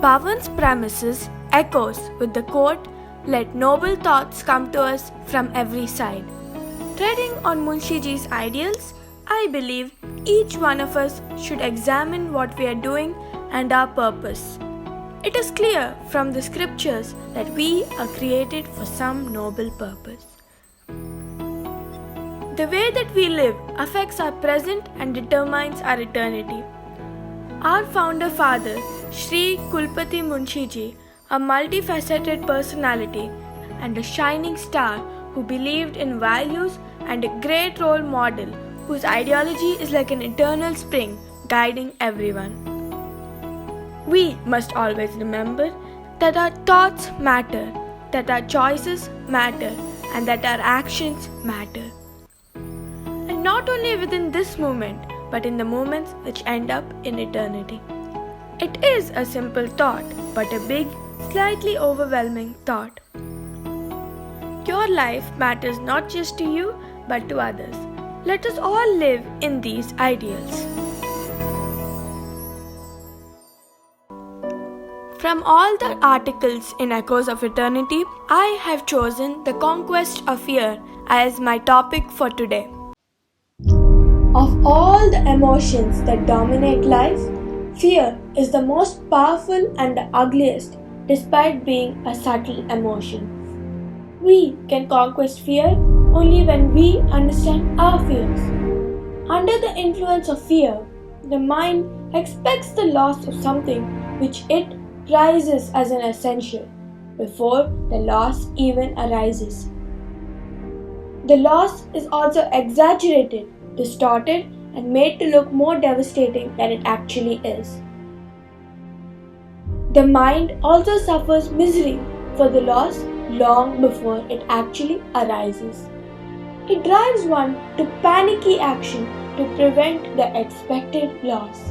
Pawan's premises echoes with the quote, "Let noble thoughts come to us from every side." Treading on Munshiji's ideals, I believe each one of us should examine what we are doing and our purpose. It is clear from the scriptures that we are created for some noble purpose. The way that we live affects our present and determines our eternity. Our founder father, Sri Kulpati Munshiji, a multifaceted personality and a shining star who believed in values and a great role model whose ideology is like an eternal spring guiding everyone. We must always remember that our thoughts matter, that our choices matter, and that our actions matter. And not only within this moment, but in the moments which end up in eternity. It is a simple thought, but a big, slightly overwhelming thought. Your life matters not just to you, but to others. Let us all live in these ideals. From all the articles in Echoes of Eternity, I have chosen the conquest of fear as my topic for today. Of all the emotions that dominate life, fear is the most powerful and the ugliest, despite being a subtle emotion. We can conquest fear only when we understand our fears. Under the influence of fear, the mind expects the loss of something which it prizes as an essential before the loss even arises. The loss is also exaggerated, distorted, and made to look more devastating than it actually is. The mind also suffers misery for the loss long before it actually arises. It drives one to panicky action to prevent the expected loss.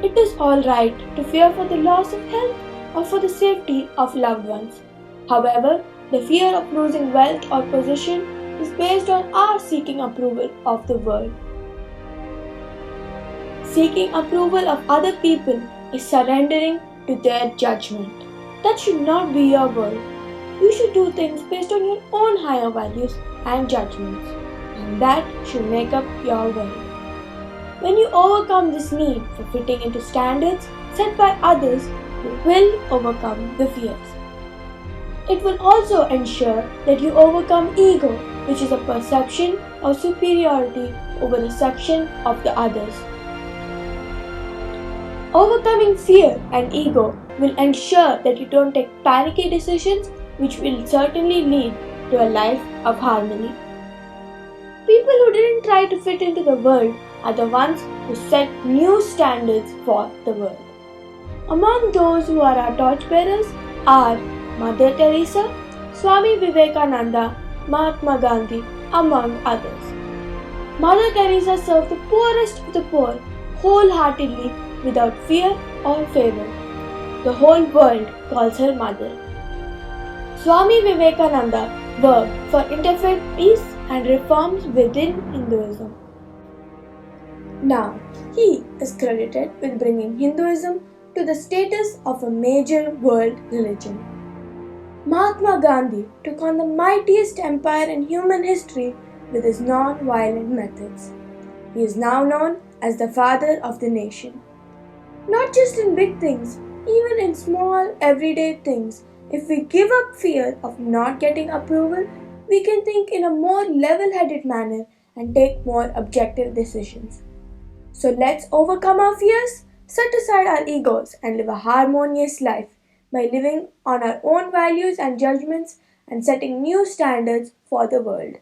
It is alright to fear for the loss of health or for the safety of loved ones. However, the fear of losing wealth or position is based on our seeking approval of the world. Seeking approval of other people is surrendering to their judgment. That should not be your world. You should do things based on your own higher values and judgments, and that should make up your world. When you overcome this need for fitting into standards set by others, you will overcome the fears. It will also ensure that you overcome ego, which is a perception of superiority over the section of the others. Overcoming fear and ego will ensure that you don't take panicky decisions, which will certainly lead to a life of harmony. People who didn't try to fit into the world are the ones who set new standards for the world. Among those who are our torchbearers are Mother Teresa, Swami Vivekananda, Mahatma Gandhi, among others. Mother Teresa served the poorest of the poor wholeheartedly without fear or favor. The whole world calls her mother. Swami Vivekananda worked for interfaith peace and reforms within Hinduism. Now, he is credited with bringing Hinduism to the status of a major world religion. Mahatma Gandhi took on the mightiest empire in human history with his non-violent methods. He is now known as the father of the nation. Not just in big things, even in small everyday things, if we give up fear of not getting approval, we can think in a more level-headed manner and take more objective decisions. So let's overcome our fears, set aside our egos, and live a harmonious life by living on our own values and judgments and setting new standards for the world.